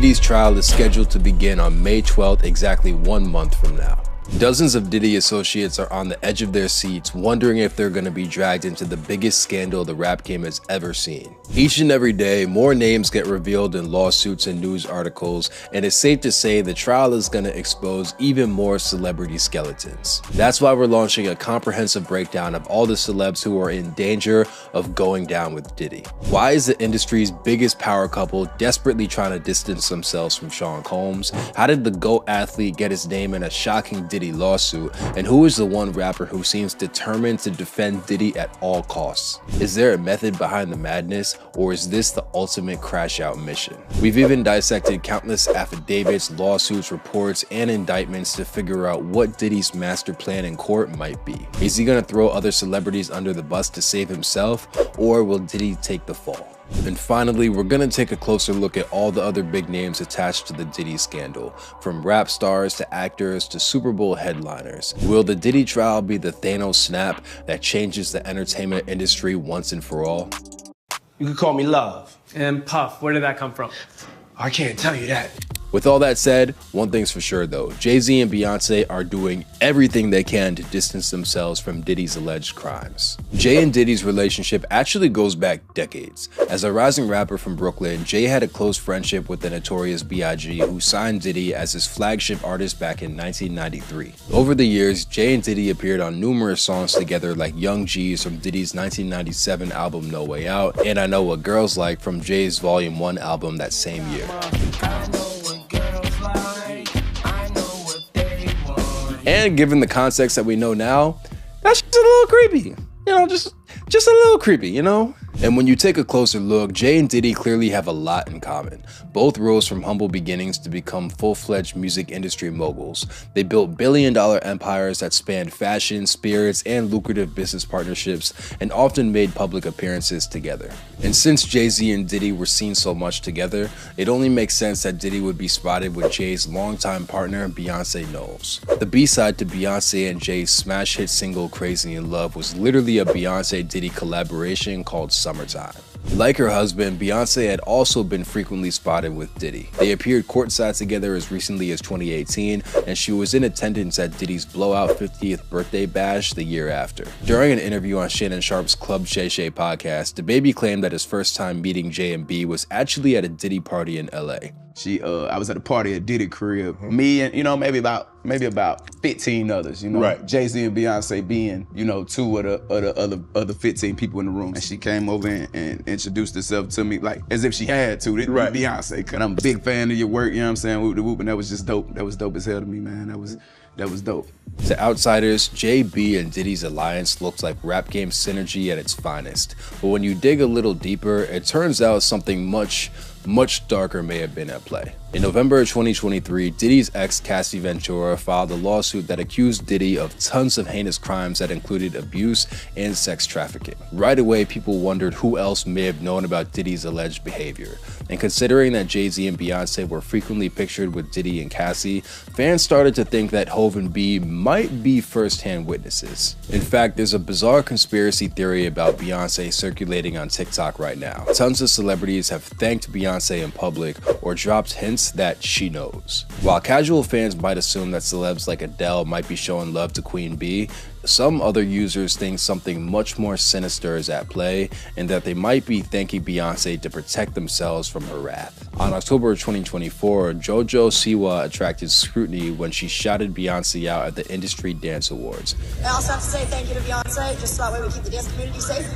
Diddy's trial is scheduled to begin on May 12th, exactly 1 month from now. Dozens of Diddy associates are on the edge of their seats, wondering if they're going to be dragged into the biggest scandal the rap game has ever seen. Each and every day, more names get revealed in lawsuits and news articles, and it's safe to say the trial is going to expose even more celebrity skeletons. That's why we're launching a comprehensive breakdown of all the celebs who are in danger of going down with Diddy. Why is the industry's biggest power couple desperately trying to distance themselves from Sean Combs? How did the GOAT athlete get his name in a shocking Diddy lawsuit, and who is the one rapper who seems determined to defend Diddy at all costs? Is there a method behind the madness, or is this the ultimate crash out mission? We've even dissected countless affidavits, lawsuits, reports, and indictments to figure out what Diddy's master plan in court might be. Is he gonna throw other celebrities under the bus to save himself, or will Diddy take the fall? And finally, we're gonna take a closer look at all the other big names attached to the Diddy scandal, from rap stars to actors to Super Bowl headliners. Will the Diddy trial be the Thanos snap that changes the entertainment industry once and for all? You could call me Love. And Puff, where did that come from? I can't tell you that. With all that said, one thing's for sure though, Jay-Z and Beyonce are doing everything they can to distance themselves from Diddy's alleged crimes. Jay and Diddy's relationship actually goes back decades. As a rising rapper from Brooklyn, Jay had a close friendship with the notorious B.I.G., who signed Diddy as his flagship artist back in 1993. Over the years, Jay and Diddy appeared on numerous songs together, like Young G's from Diddy's 1997 album No Way Out, and I Know What Girls Like from Jay's Volume 1 album that same year. And given the context that we know now, that's just a little creepy. You know, just a little creepy, you know? And when you take a closer look, Jay and Diddy clearly have a lot in common. Both rose from humble beginnings to become full-fledged music industry moguls. They built billion-dollar empires that spanned fashion, spirits, and lucrative business partnerships, and often made public appearances together. And since Jay-Z and Diddy were seen so much together, it only makes sense that Diddy would be spotted with Jay's longtime partner, Beyonce Knowles. The B-side to Beyonce and Jay's smash hit single Crazy in Love was literally a Beyonce-Diddy collaboration called Summertime. Like her husband, Beyonce had also been frequently spotted with Diddy. They appeared courtside together as recently as 2018, and she was in attendance at Diddy's blowout 50th birthday bash the year after. During an interview on Shannon Sharp's Club Shay Shay podcast, DaBaby claimed that his first time meeting J and B was actually at a Diddy party in LA. I was at a party at Diddy crib. Me and, maybe about 15 others, Right. Jay-Z and Beyonce being, two of the other 15 people in the room. And she came over and introduced herself to me, like, as if she had to. Right. Beyonce, cause I'm a big fan of your work, you know what I'm saying? Whoop the whoop, and that was just dope. That was dope as hell to me, man. That was dope. To outsiders, J.B. and Diddy's alliance looks like rap game synergy at its finest. But when you dig a little deeper, it turns out something much darker may have been at play. In November of 2023, Diddy's ex Cassie Ventura filed a lawsuit that accused Diddy of tons of heinous crimes that included abuse and sex trafficking. Right away, people wondered who else may have known about Diddy's alleged behavior. And considering that Jay-Z and Beyonce were frequently pictured with Diddy and Cassie, fans started to think that Hov and B might be first-hand witnesses. In fact, there's a bizarre conspiracy theory about Beyonce circulating on TikTok right now. Tons of celebrities have thanked Beyonce in public or dropped hints that she knows. While casual fans might assume that celebs like Adele might be showing love to Queen Bee, some other users think something much more sinister is at play, and that they might be thanking Beyonce to protect themselves from her wrath. On October of 2024, JoJo Siwa attracted scrutiny when she shouted Beyonce out at the Industry Dance Awards. I also have to say thank you to Beyonce, just so that way we keep the dance community safe.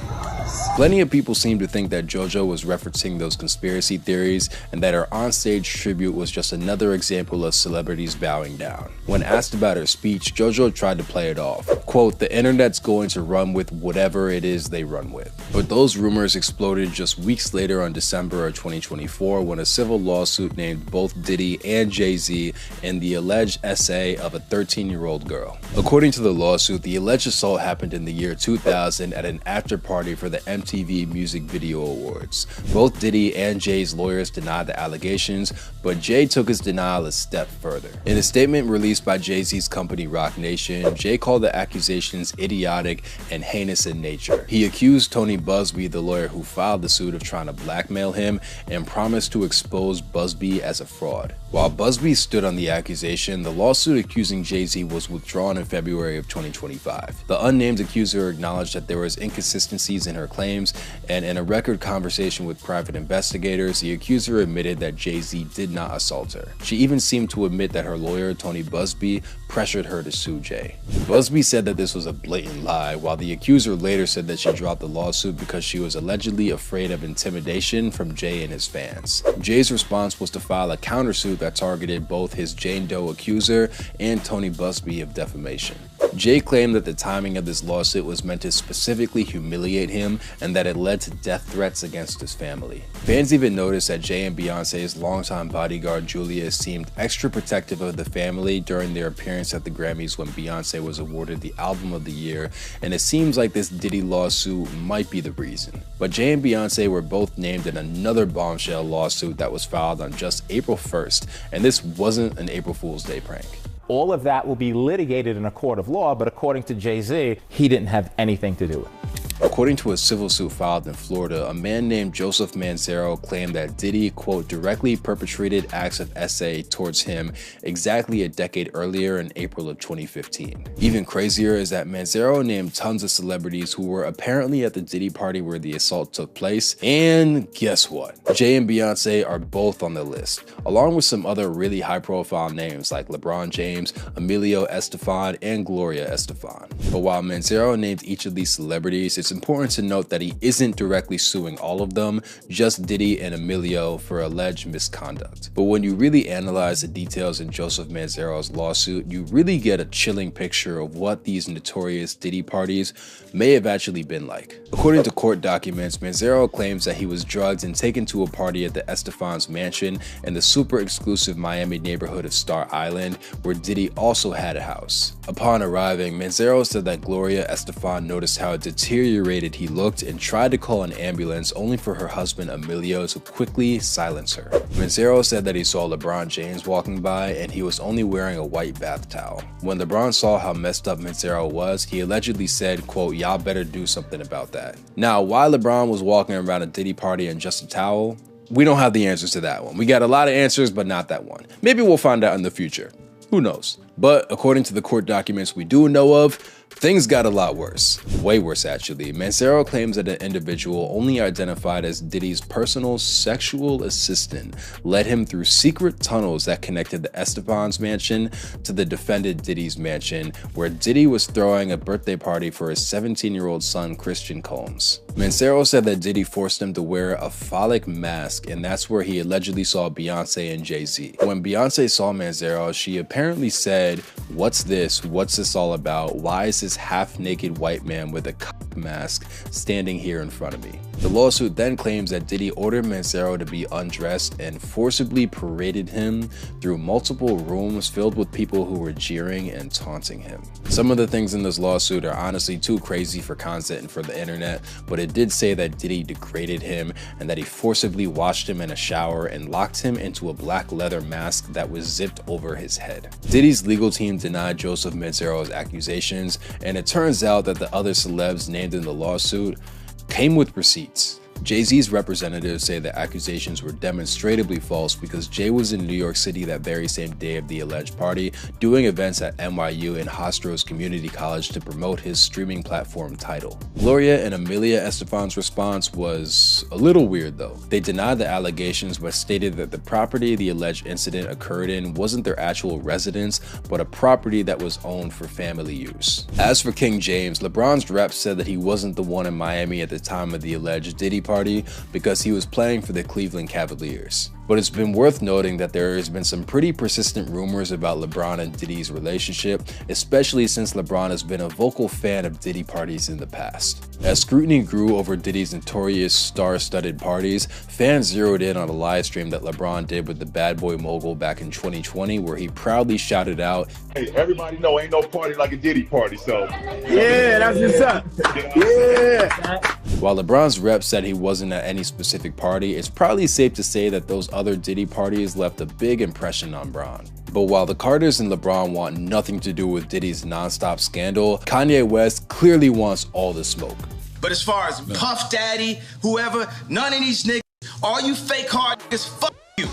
Plenty of people seem to think that JoJo was referencing those conspiracy theories, and that her onstage tribute was just another example of celebrities bowing down. When asked about her speech, JoJo tried to play it off. Quote, "The internet's going to run with whatever it is they run with." But those rumors exploded just weeks later on December of 2024 when a civil lawsuit named both Diddy and Jay-Z in the alleged essay of a 13-year-old girl. According to the lawsuit, the alleged assault happened in the year 2000 at an after party for for the MTV Music Video Awards. Both Diddy and Jay's lawyers denied the allegations, but Jay took his denial a step further. In a statement released by Jay-Z's company Roc Nation, Jay called the accusations idiotic and heinous in nature. He accused Tony Buzbee, the lawyer who filed the suit, of trying to blackmail him and promised to expose Buzbee as a fraud. While Buzbee stood on the accusation, the lawsuit accusing Jay-Z was withdrawn in February of 2025. The unnamed accuser acknowledged that there was inconsistencies in her claims, and in a record conversation with private investigators, the accuser admitted that Jay-Z did not assault her. She even seemed to admit that her lawyer, Tony Buzbee, pressured her to sue Jay. Buzbee said that this was a blatant lie, while the accuser later said that she dropped the lawsuit because she was allegedly afraid of intimidation from Jay and his fans. Jay's response was to file a countersuit that targeted both his Jane Doe accuser and Tony Buzbee of defamation. Jay claimed that the timing of this lawsuit was meant to specifically humiliate him and that it led to death threats against his family. Fans even noticed that Jay and Beyonce's longtime bodyguard Julia seemed extra protective of the family during their appearance at the Grammys when Beyonce was awarded the Album of the Year, and it seems like this Diddy lawsuit might be the reason. But Jay and Beyonce were both named in another bombshell lawsuit that was filed on just April 1st, and this wasn't an April Fool's Day prank. All of that will be litigated in a court of law, but according to Jay-Z, he didn't have anything to do with it. According to a civil suit filed in Florida, a man named Joseph Manzaro claimed that Diddy, quote, directly perpetrated acts of SA towards him exactly a decade earlier in April of 2015. Even crazier is that Manzaro named tons of celebrities who were apparently at the Diddy party where the assault took place, and guess what? Jay and Beyonce are both on the list, along with some other really high-profile names like LeBron James, Emilio Estefan, and Gloria Estefan. But while Manzaro named each of these celebrities, it's important to note that he isn't directly suing all of them, just Diddy and Emilio for alleged misconduct. But when you really analyze the details in Joseph Manzaro's lawsuit, you really get a chilling picture of what these notorious Diddy parties may have actually been like. According to court documents, Manzaro claims that he was drugged and taken to a party at the Estefan's mansion in the super exclusive Miami neighborhood of Star Island, where Diddy also had a house. Upon arriving, Manzaro said that Gloria Estefan noticed how deteriorated he looked and tried to call an ambulance, only for her husband Emilio to quickly silence her. Manzaro said that he saw LeBron James walking by and he was only wearing a white bath towel. When LeBron saw how messed up Manzaro was, he allegedly said, quote, y'all better do something about that. Now, why LeBron was walking around a Diddy party in just a towel? We don't have the answers to that one. We got a lot of answers, but not that one. Maybe we'll find out in the future. Who knows? But according to the court documents we do know of, things got a lot worse. Way worse, actually. Manzaro claims that an individual only identified as Diddy's personal sexual assistant led him through secret tunnels that connected the Estefan's mansion to the defendant Diddy's mansion, where Diddy was throwing a birthday party for his 17-year-old son, Christian Combs. Manzaro said that Diddy forced him to wear a phallic mask, and that's where he allegedly saw Beyonce and Jay-Z. When Beyonce saw Manzaro, she apparently said, "What's this? What's this all about? Why is this half-naked white man with a mask standing here in front of me?" The lawsuit then claims that Diddy ordered Manzaro to be undressed and forcibly paraded him through multiple rooms filled with people who were jeering and taunting him. Some of the things in this lawsuit are honestly too crazy for content and for the internet, but it did say that Diddy degraded him and that he forcibly washed him in a shower and locked him into a black leather mask that was zipped over his head. Diddy's legal team denied Joseph Manzaro's accusations, and it turns out that the other celebs named in the lawsuit came with receipts. Jay-Z's representatives say the accusations were demonstrably false because Jay was in New York City that very same day of the alleged party, doing events at NYU and Hostro's Community College to promote his streaming platform Tidal. Gloria and Amelia Estefan's response was a little weird though. They denied the allegations but stated that the property the alleged incident occurred in wasn't their actual residence, but a property that was owned for family use. As for King James, LeBron's rep said that he wasn't the one in Miami at the time of the alleged Diddy party because he was playing for the Cleveland Cavaliers. But it's been worth noting that there has been some pretty persistent rumors about LeBron and Diddy's relationship, especially since LeBron has been a vocal fan of Diddy parties in the past. As scrutiny grew over Diddy's notorious star-studded parties, fans zeroed in on a live stream that LeBron did with the bad boy mogul back in 2020, where he proudly shouted out, "Hey, everybody know ain't no party like a Diddy party, so." Yeah, that's what's up. Yeah. While LeBron's rep said he wasn't at any specific party, it's probably safe to say that those other Diddy parties left a big impression on Bron. But while the Carters and LeBron want nothing to do with Diddy's nonstop scandal, Kanye West clearly wants all the smoke. But as far as Puff Daddy, whoever, none of these niggas, all you fake hard niggas, fuck you.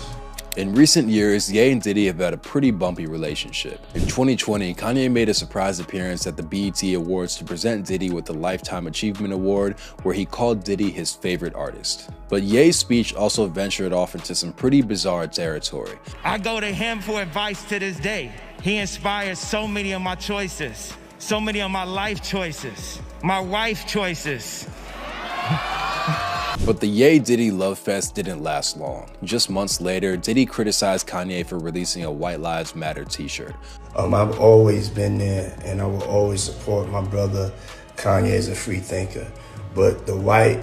In recent years, Ye and Diddy have had a pretty bumpy relationship. In 2020, Kanye made a surprise appearance at the BET Awards to present Diddy with the Lifetime Achievement Award, where he called Diddy his favorite artist. But Ye's speech also ventured off into some pretty bizarre territory. I go to him for advice to this day. He inspires so many of my choices, so many of my life choices, my wife choices. But the Ye-Diddy love fest didn't last long. Just months later, Diddy criticized Kanye for releasing a White Lives Matter t-shirt. I've always been there, and I will always support my brother Kanye as a free thinker. But the White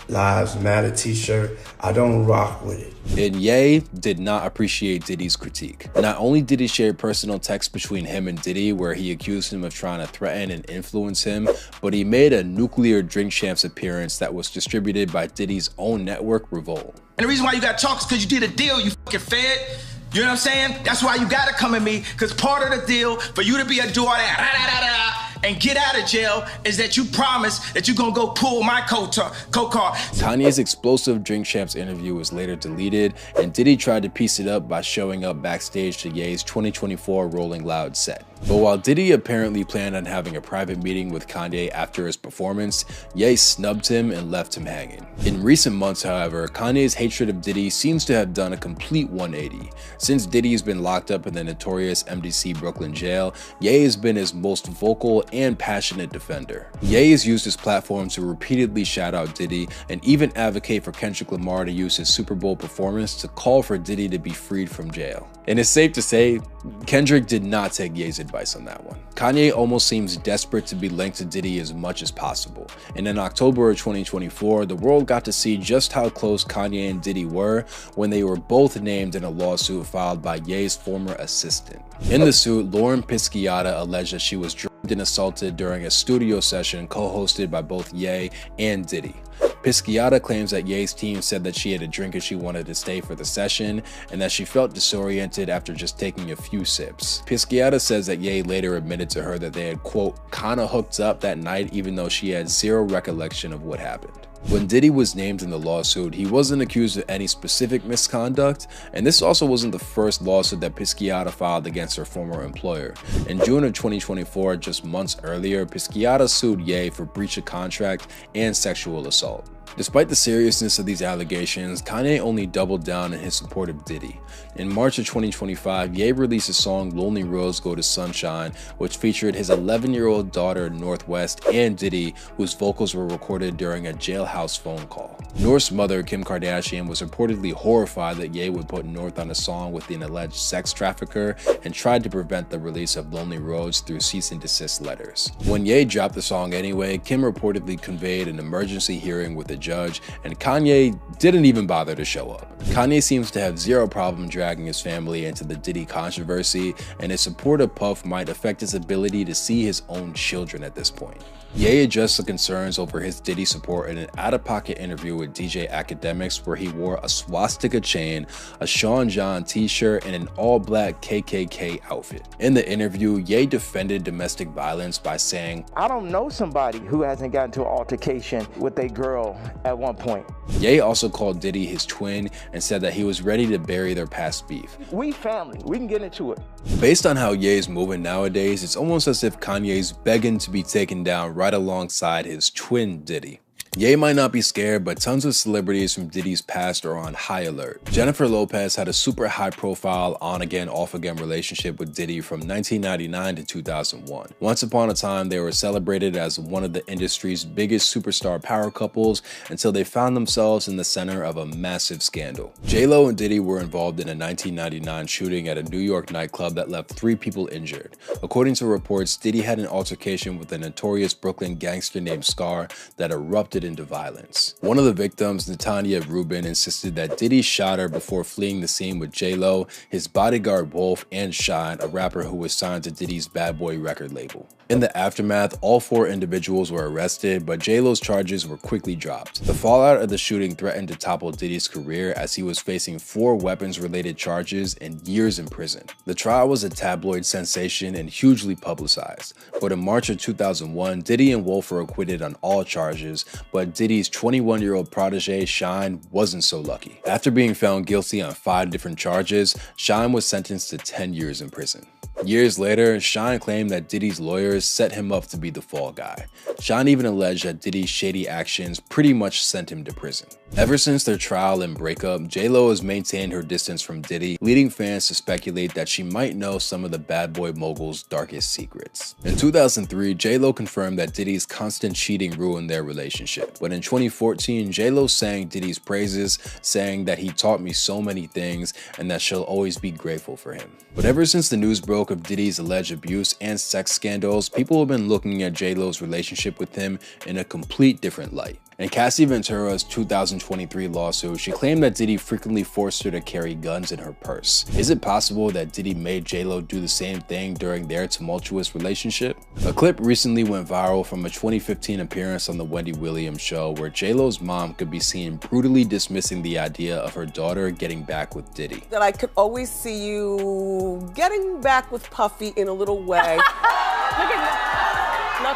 Lives Matter t-shirt, I don't rock with it. And Ye did not appreciate Diddy's critique. Not only did he share personal texts between him and Diddy where he accused him of trying to threaten and influence him, but he made a nuclear Drink Champs appearance that was distributed by Diddy's own network, Revolt. And the reason why you got chalk is because you did a deal, you fucking fed. You know what I'm saying? That's why you gotta come at me, because part of the deal for you to be a do all that and get out of jail is that you promise that you're gonna go pull my coat car. Kanye's explosive Drink Champs interview was later deleted, and Diddy tried to piece it up by showing up backstage to Ye's 2024 Rolling Loud set. But while Diddy apparently planned on having a private meeting with Kanye after his performance, Ye snubbed him and left him hanging. In recent months, however, Kanye's hatred of Diddy seems to have done a complete 180. Since Diddy's been locked up in the notorious MDC Brooklyn jail, Ye has been his most vocal and passionate defender. Ye has used his platform to repeatedly shout out Diddy and even advocate for Kendrick Lamar to use his Super Bowl performance to call for Diddy to be freed from jail. And it's safe to say, Kendrick did not take Ye's advice on that one. Kanye almost seems desperate to be linked to Diddy as much as possible. And in October of 2024, the world got to see just how close Kanye and Diddy were when they were both named in a lawsuit filed by Ye's former assistant. In the suit, Lauren Pisciata alleged that she was drugged and assaulted during a studio session co-hosted by both Ye and Diddy. Pisciata claims that Ye's team said that she had a drink and she wanted to stay for the session, and that she felt disoriented after just taking a few sips. Pisciata says that Ye later admitted to her that they had, quote, kinda hooked up that night even though she had zero recollection of what happened. When Diddy was named in the lawsuit, he wasn't accused of any specific misconduct, and this also wasn't the first lawsuit that Pisciata filed against her former employer. In June of 2024, just months earlier, Pisciata sued Ye for breach of contract and sexual assault. Despite the seriousness of these allegations, Kanye only doubled down in his support of Diddy. In March of 2025, Ye released a song Lonely Roads Go to Sunshine, which featured his 11-year-old daughter Northwest and Diddy, whose vocals were recorded during a jailhouse phone call. North's mother, Kim Kardashian, was reportedly horrified that Ye would put North on a song with an alleged sex trafficker and tried to prevent the release of Lonely Roads through cease and desist letters. When Ye dropped the song anyway, Kim reportedly conveyed an emergency hearing with the judge, and Kanye didn't even bother to show up. Kanye seems to have zero problem dragging his family into the Diddy controversy, and his support of Puff might affect his ability to see his own children at this point. Ye addressed the concerns over his Diddy support in an out-of-pocket interview with DJ Academics, where he wore a swastika chain, a Sean John t-shirt, and an all-black KKK outfit. In the interview, Ye defended domestic violence by saying, I don't know somebody who hasn't gotten into an altercation with a girl at one point. Ye also called Diddy his twin and said that he was ready to bury their past beef. We family, we can get into it. Based on how Ye's moving nowadays, it's almost as if Kanye's begging to be taken down right alongside his twin Diddy. Ye might not be scared, but tons of celebrities from Diddy's past are on high alert. Jennifer Lopez had a super high-profile on-again, off-again relationship with Diddy from 1999 to 2001. Once upon a time, they were celebrated as one of the industry's biggest superstar power couples until they found themselves in the center of a massive scandal. J-Lo and Diddy were involved in a 1999 shooting at a New York nightclub that left 3 people injured. According to reports, Diddy had an altercation with a notorious Brooklyn gangster named Scar that erupted into violence. One of the victims, Natanya Rubin, insisted that Diddy shot her before fleeing the scene with J-Lo, his bodyguard Wolf, and Shine, a rapper who was signed to Diddy's Bad Boy record label. In the aftermath, all 4 individuals were arrested, but J-Lo's charges were quickly dropped. The fallout of the shooting threatened to topple Diddy's career as he was facing 4 weapons-related charges and years in prison. The trial was a tabloid sensation and hugely publicized, but in March of 2001, Diddy and Wolf were acquitted on all charges, but Diddy's 21-year-old protege, Shine, wasn't so lucky. After being found guilty on 5 different charges, Shine was sentenced to 10 years in prison. Years later, Shine claimed that Diddy's lawyers set him up to be the fall guy. Shine even alleged that Diddy's shady actions pretty much sent him to prison. Ever since their trial and breakup, J-Lo has maintained her distance from Diddy, leading fans to speculate that she might know some of the bad boy mogul's darkest secrets. In 2003, J-Lo confirmed that Diddy's constant cheating ruined their relationship. But in 2014, J-Lo sang Diddy's praises, saying that he taught me so many things and that she'll always be grateful for him. But ever since the news broke of Diddy's alleged abuse and sex scandals, people have been looking at J-Lo's relationship with him in a complete different light. In Cassie Ventura's 2023 lawsuit, she claimed that Diddy frequently forced her to carry guns in her purse. Is it possible that Diddy made J-Lo do the same thing during their tumultuous relationship? A clip recently went viral from a 2015 appearance on the Wendy Williams show where J-Lo's mom could be seen brutally dismissing the idea of her daughter getting back with Diddy. That I could always see you getting back with Puffy in a little way. Look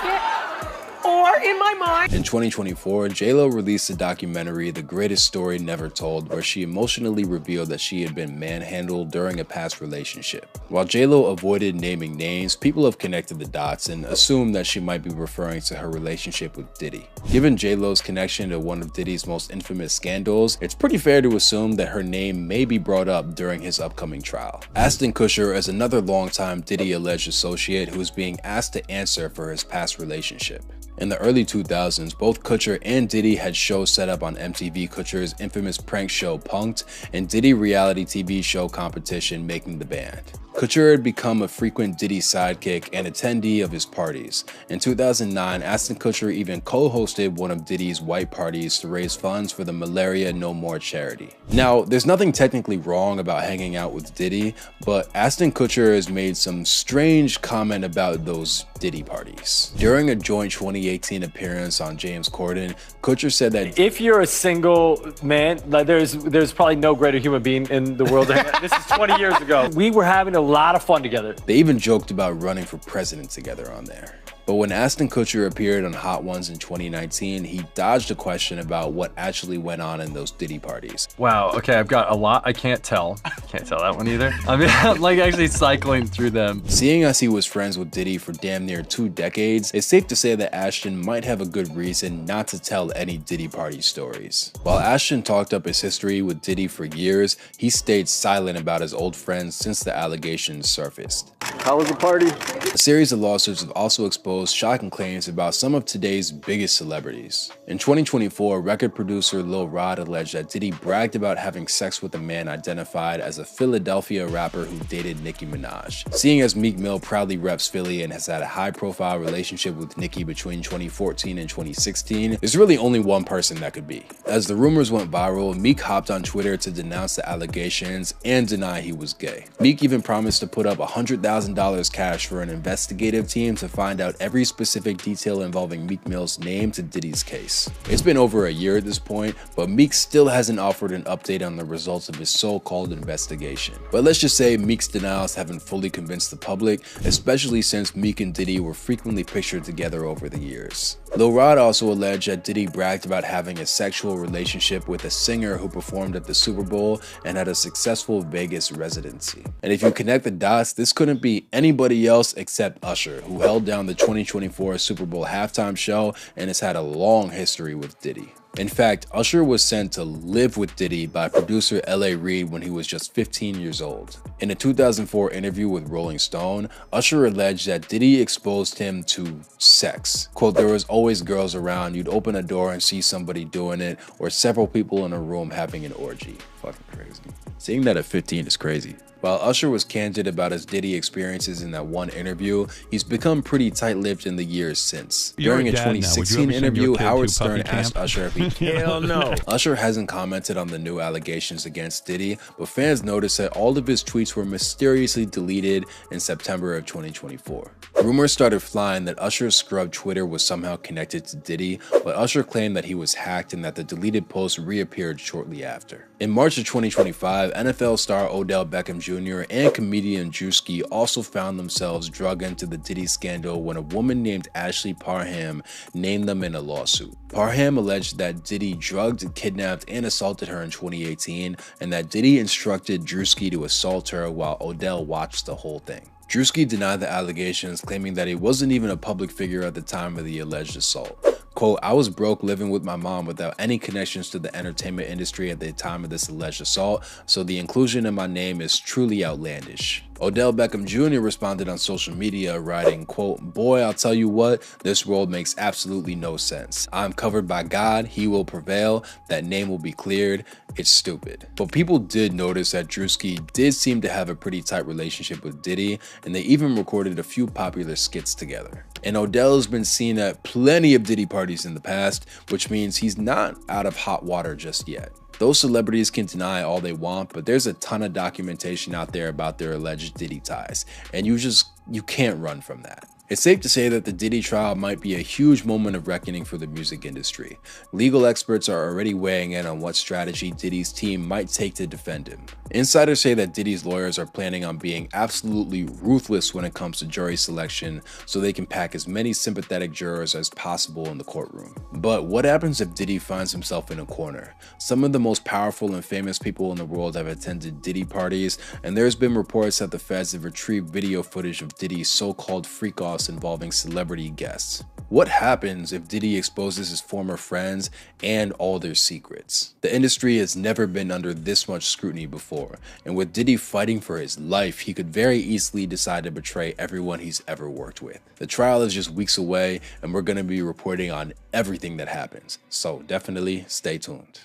at or in my mind. In 2024, J-Lo released the documentary The Greatest Story Never Told, where she emotionally revealed that she had been manhandled during a past relationship. While J-Lo avoided naming names, people have connected the dots and assumed that she might be referring to her relationship with Diddy. Given J-Lo's connection to one of Diddy's most infamous scandals, it's pretty fair to assume that her name may be brought up during his upcoming trial. Ashton Kutcher is another longtime Diddy alleged associate who is being asked to answer for his past relationship. In the early 2000s, both Kutcher and Diddy had shows set up on MTV Kutcher's infamous prank show Punk'd and Diddy reality TV show competition Making the Band. Kutcher had become a frequent Diddy sidekick and attendee of his parties. In 2009, Ashton Kutcher even co-hosted one of Diddy's white parties to raise funds for the Malaria No More charity. Now, there's nothing technically wrong about hanging out with Diddy, but Ashton Kutcher has made some strange comment about those Diddy parties. During a joint 2018 appearance on James Corden, Kutcher said that if you're a single man, like there's probably no greater human being in the world. This is 20 years ago. We were having a lot of fun together. They even joked about running for president together on there. But when Ashton Kutcher appeared on Hot Ones in 2019, he dodged a question about what actually went on in those Diddy parties. Wow, okay, I've got a lot I can't tell. Can't tell that one either. I mean, I'm like actually cycling through them. Seeing as he was friends with Diddy for damn near 2 decades, it's safe to say that Ashton might have a good reason not to tell any Diddy party stories. While Ashton talked up his history with Diddy for years, he stayed silent about his old friends since the allegations surfaced. How was the party? A series of lawsuits have also exposed shocking claims about some of today's biggest celebrities. In 2024, record producer Lil Rod alleged that Diddy bragged about having sex with a man identified as a Philadelphia rapper who dated Nicki Minaj. Seeing as Meek Mill proudly reps Philly and has had a high-profile relationship with Nicki between 2014 and 2016, there's really only one person that could be. As the rumors went viral, Meek hopped on Twitter to denounce the allegations and deny he was gay. Meek even promised to put up $100,000 cash for an investigative team to find out every specific detail involving Meek Mill's name to Diddy's case. It's been over a year at this point, but Meek still hasn't offered an update on the results of his so-called investigation. But let's just say Meek's denials haven't fully convinced the public, especially since Meek and Diddy were frequently pictured together over the years. Lil Rod also alleged that Diddy bragged about having a sexual relationship with a singer who performed at the Super Bowl and had a successful Vegas residency. And if you connect the dots, this couldn't be anybody else except Usher, who held down the 2024 Super Bowl halftime show and has had a long history with Diddy. In fact, Usher was sent to live with Diddy by producer L.A. Reid when he was just 15 years old. In a 2004 interview with Rolling Stone, Usher alleged that Diddy exposed him to sex. Quote, "There was always girls around, you'd open a door and see somebody doing it, or several people in a room having an orgy." Fucking crazy. Seeing that at 15 is crazy. While Usher was candid about his Diddy experiences in that one interview, he's become pretty tight-lipped in the years since. During a 2016 interview, Howard Stern asked Usher if he Hell no. Usher hasn't commented on the new allegations against Diddy, but fans noticed that all of his tweets were mysteriously deleted in September of 2024. Rumors started flying that Usher's scrubbed Twitter was somehow connected to Diddy, but Usher claimed that he was hacked and that the deleted posts reappeared shortly after. In March of 2025, NFL star Odell Beckham Jr. and comedian Drewski also found themselves drug into the Diddy scandal when a woman named Ashley Parham named them in a lawsuit. Parham alleged that Diddy drugged, kidnapped, and assaulted her in 2018, and that Diddy instructed Drewski to assault her while Odell watched the whole thing. Drewski denied the allegations, claiming that he wasn't even a public figure at the time of the alleged assault. Quote, "I was broke living with my mom without any connections to the entertainment industry at the time of this alleged assault, so the inclusion in my name is truly outlandish." Odell Beckham Jr. responded on social media, writing, quote, "Boy, I'll tell you what, this world makes absolutely no sense. I'm covered by God, he will prevail, that name will be cleared, it's stupid." But people did notice that Drewski did seem to have a pretty tight relationship with Diddy, and they even recorded a few popular skits together. And Odell has been seen at plenty of Diddy parties in the past, which means he's not out of hot water just yet. Those celebrities can deny all they want, but there's a ton of documentation out there about their alleged Diddy ties, and you can't run from that. It's safe to say that the Diddy trial might be a huge moment of reckoning for the music industry. Legal experts are already weighing in on what strategy Diddy's team might take to defend him. Insiders say that Diddy's lawyers are planning on being absolutely ruthless when it comes to jury selection so they can pack as many sympathetic jurors as possible in the courtroom. But what happens if Diddy finds himself in a corner? Some of the most powerful and famous people in the world have attended Diddy parties, and there's been reports that the feds have retrieved video footage of Diddy's so-called freak-offs involving celebrity guests. What happens if Diddy exposes his former friends and all their secrets? The industry has never been under this much scrutiny before, and with Diddy fighting for his life, he could very easily decide to betray everyone he's ever worked with. The trial is just weeks away, and we're going to be reporting on everything that happens, so definitely stay tuned.